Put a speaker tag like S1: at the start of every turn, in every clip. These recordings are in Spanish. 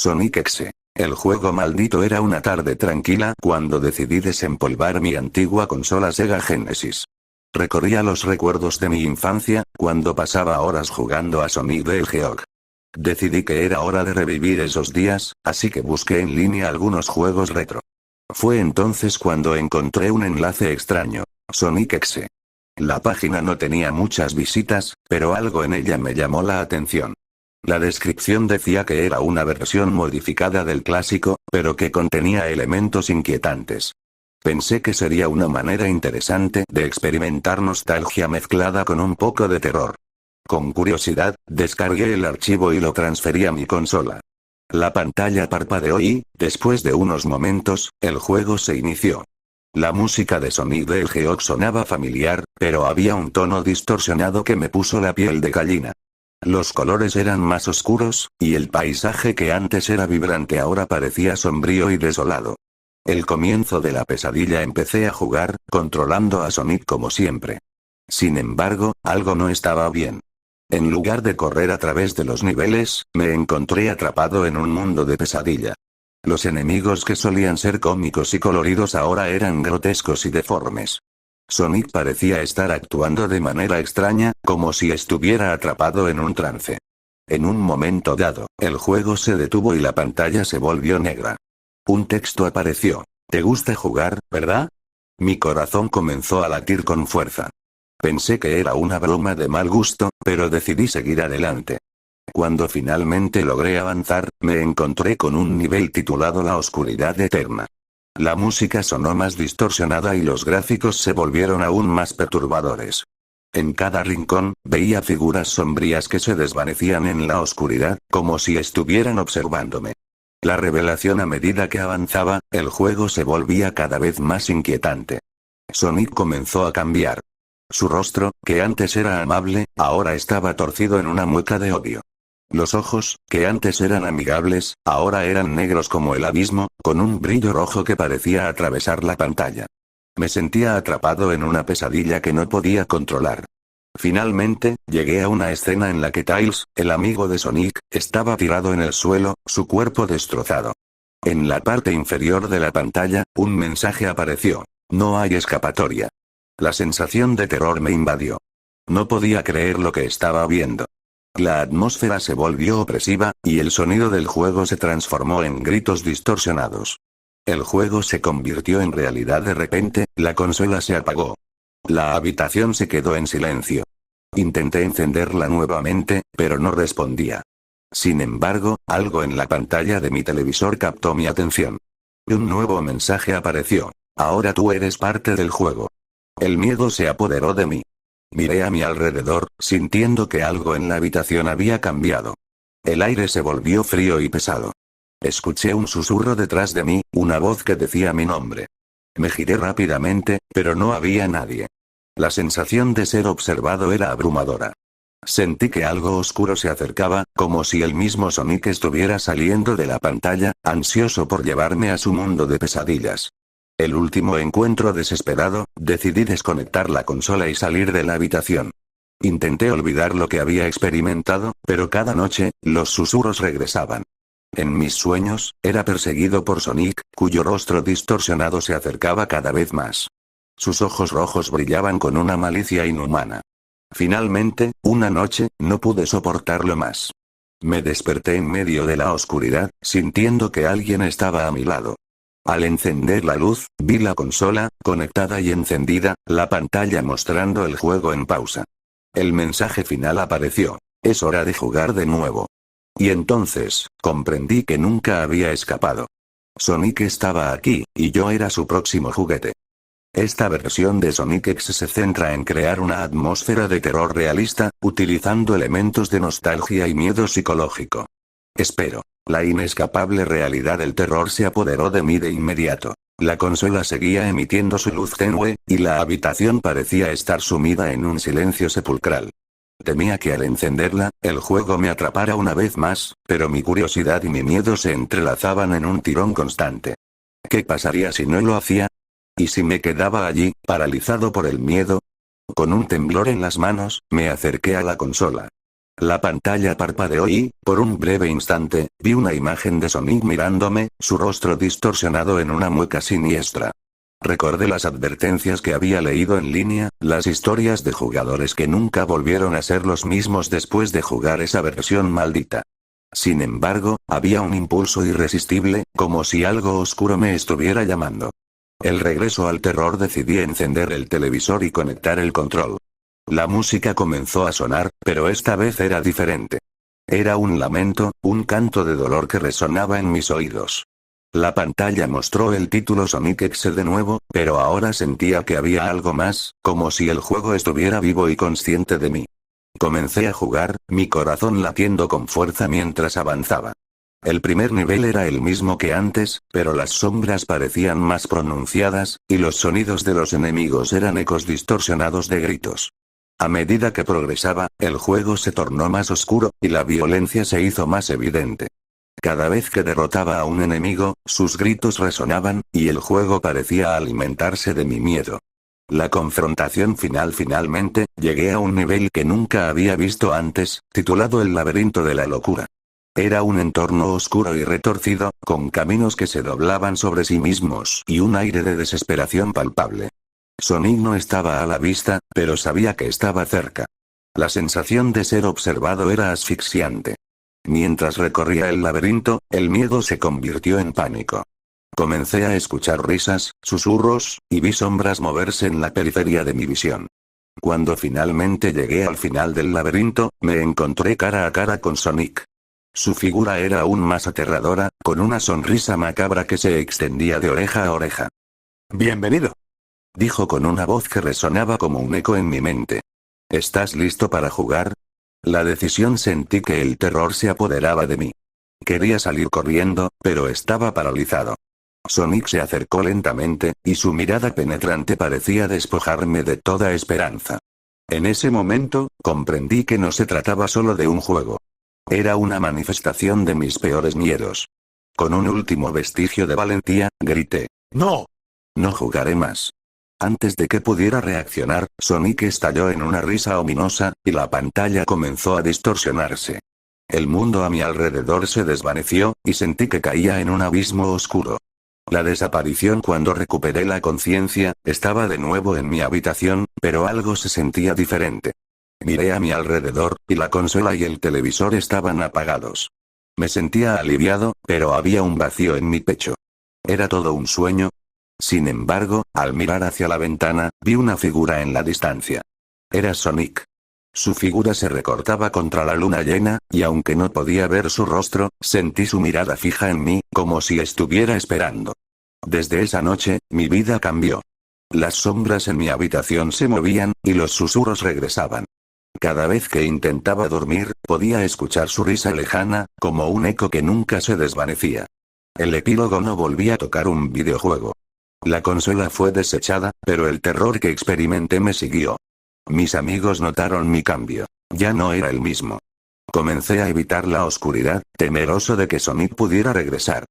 S1: Sonic X. El juego maldito. Era una tarde tranquila cuando decidí desempolvar mi antigua consola Sega Genesis. Recorría los recuerdos de mi infancia, cuando pasaba horas jugando a Sonic the Hedgehog. Decidí que era hora de revivir esos días, así que busqué en línea algunos juegos retro. Fue entonces cuando encontré un enlace extraño. Sonic X. La página no tenía muchas visitas, pero algo en ella me llamó la atención. La descripción decía que era una versión modificada del clásico, pero que contenía elementos inquietantes. Pensé que sería una manera interesante de experimentar nostalgia mezclada con un poco de terror. Con curiosidad, descargué el archivo y lo transferí a mi consola. La pantalla parpadeó y, después de unos momentos, el juego se inició. La música de Sonic the Hedgehog sonaba familiar, pero había un tono distorsionado que me puso la piel de gallina. Los colores eran más oscuros, y el paisaje que antes era vibrante ahora parecía sombrío y desolado. El comienzo de la pesadilla. Empecé a jugar, controlando a Sonic como siempre. Sin embargo, algo no estaba bien. En lugar de correr a través de los niveles, me encontré atrapado en un mundo de pesadilla. Los enemigos que solían ser cómicos y coloridos ahora eran grotescos y deformes. Sonic parecía estar actuando de manera extraña, como si estuviera atrapado en un trance. En un momento dado, el juego se detuvo y la pantalla se volvió negra. Un texto apareció. ¿Te gusta jugar, verdad? Mi corazón comenzó a latir con fuerza. Pensé que era una broma de mal gusto, pero decidí seguir adelante. Cuando finalmente logré avanzar, me encontré con un nivel titulado La Oscuridad Eterna. La música sonó más distorsionada y los gráficos se volvieron aún más perturbadores. En cada rincón, veía figuras sombrías que se desvanecían en la oscuridad, como si estuvieran observándome. La revelación. A medida que avanzaba, el juego se volvía cada vez más inquietante. Sonic comenzó a cambiar. Su rostro, que antes era amable, ahora estaba torcido en una mueca de odio. Los ojos, que antes eran amigables, ahora eran negros como el abismo, con un brillo rojo que parecía atravesar la pantalla. Me sentía atrapado en una pesadilla que no podía controlar. Finalmente, llegué a una escena en la que Tails, el amigo de Sonic, estaba tirado en el suelo, su cuerpo destrozado. En la parte inferior de la pantalla, un mensaje apareció. No hay escapatoria. La sensación de terror me invadió. No podía creer lo que estaba viendo. La atmósfera se volvió opresiva, y el sonido del juego se transformó en gritos distorsionados. El juego se convirtió en realidad de repente, la consola se apagó. La habitación se quedó en silencio. Intenté encenderla nuevamente, pero no respondía. Sin embargo, algo en la pantalla de mi televisor captó mi atención. Un nuevo mensaje apareció. Ahora tú eres parte del juego. El miedo se apoderó de mí. Miré a mi alrededor, sintiendo que algo en la habitación había cambiado. El aire se volvió frío y pesado. Escuché un susurro detrás de mí, una voz que decía mi nombre. Me giré rápidamente, pero no había nadie. La sensación de ser observado era abrumadora. Sentí que algo oscuro se acercaba, como si el mismo Sonic estuviera saliendo de la pantalla, ansioso por llevarme a su mundo de pesadillas. El último encuentro desesperado, decidí desconectar la consola y salir de la habitación. Intenté olvidar lo que había experimentado, pero cada noche, los susurros regresaban. En mis sueños, era perseguido por Sonic, cuyo rostro distorsionado se acercaba cada vez más. Sus ojos rojos brillaban con una malicia inhumana. Finalmente, una noche, no pude soportarlo más. Me desperté en medio de la oscuridad, sintiendo que alguien estaba a mi lado. Al encender la luz, vi la consola, conectada y encendida, la pantalla mostrando el juego en pausa. El mensaje final apareció. Es hora de jugar de nuevo. Y entonces, comprendí que nunca había escapado. Sonic estaba aquí, y yo era su próximo juguete. Esta versión de Sonic X se centra en crear una atmósfera de terror realista, utilizando elementos de nostalgia y miedo psicológico. Espero. La inescapable realidad del terror se apoderó de mí de inmediato. La consola seguía emitiendo su luz tenue, y la habitación parecía estar sumida en un silencio sepulcral. Temía que al encenderla, el juego me atrapara una vez más, pero mi curiosidad y mi miedo se entrelazaban en un tirón constante. ¿Qué pasaría si no lo hacía? ¿Y si me quedaba allí, paralizado por el miedo? Con un temblor en las manos, me acerqué a la consola. La pantalla parpadeó y, por un breve instante, vi una imagen de Sonic mirándome, su rostro distorsionado en una mueca siniestra. Recordé las advertencias que había leído en línea, las historias de jugadores que nunca volvieron a ser los mismos después de jugar esa versión maldita. Sin embargo, había un impulso irresistible, como si algo oscuro me estuviera llamando. El regreso al terror, decidí encender el televisor y conectar el control. La música comenzó a sonar, pero esta vez era diferente. Era un lamento, un canto de dolor que resonaba en mis oídos. La pantalla mostró el título Sonic X de nuevo, pero ahora sentía que había algo más, como si el juego estuviera vivo y consciente de mí. Comencé a jugar, mi corazón latiendo con fuerza mientras avanzaba. El primer nivel era el mismo que antes, pero las sombras parecían más pronunciadas, y los sonidos de los enemigos eran ecos distorsionados de gritos. A medida que progresaba, el juego se tornó más oscuro, y la violencia se hizo más evidente. Cada vez que derrotaba a un enemigo, sus gritos resonaban, y el juego parecía alimentarse de mi miedo. La confrontación final. Finalmente, llegué a un nivel que nunca había visto antes, titulado El laberinto de la locura. Era un entorno oscuro y retorcido, con caminos que se doblaban sobre sí mismos y un aire de desesperación palpable. Sonic no estaba a la vista, pero sabía que estaba cerca. La sensación de ser observado era asfixiante. Mientras recorría el laberinto, el miedo se convirtió en pánico. Comencé a escuchar risas, susurros, y vi sombras moverse en la periferia de mi visión. Cuando finalmente llegué al final del laberinto, me encontré cara a cara con Sonic. Su figura era aún más aterradora, con una sonrisa macabra que se extendía de oreja a oreja. «Bienvenido», dijo con una voz que resonaba como un eco en mi mente. «¿Estás listo para jugar?» La decisión, sentí que el terror se apoderaba de mí. Quería salir corriendo, pero estaba paralizado. Sonic se acercó lentamente, y su mirada penetrante parecía despojarme de toda esperanza. En ese momento, comprendí que no se trataba solo de un juego. Era una manifestación de mis peores miedos. Con un último vestigio de valentía, grité: «¡No! No jugaré más». Antes de que pudiera reaccionar, Sonic estalló en una risa ominosa, y la pantalla comenzó a distorsionarse. El mundo a mi alrededor se desvaneció, y sentí que caía en un abismo oscuro. La desaparición. Cuando recuperé la conciencia, estaba de nuevo en mi habitación, pero algo se sentía diferente. Miré a mi alrededor, y la consola y el televisor estaban apagados. Me sentía aliviado, pero había un vacío en mi pecho. ¿Era todo un sueño? Sin embargo, al mirar hacia la ventana, vi una figura en la distancia. Era Sonic. Su figura se recortaba contra la luna llena, y aunque no podía ver su rostro, sentí su mirada fija en mí, como si estuviera esperando. Desde esa noche, mi vida cambió. Las sombras en mi habitación se movían, y los susurros regresaban. Cada vez que intentaba dormir, podía escuchar su risa lejana, como un eco que nunca se desvanecía. El epílogo: no volví a tocar un videojuego. La consola fue desechada, pero el terror que experimenté me siguió. Mis amigos notaron mi cambio. Ya no era el mismo. Comencé a evitar la oscuridad, temeroso de que Sonic pudiera regresar.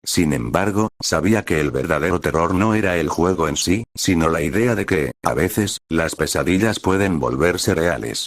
S1: Sin embargo, sabía que el verdadero terror no era el juego en sí, sino la idea de que, a veces, las pesadillas pueden volverse reales.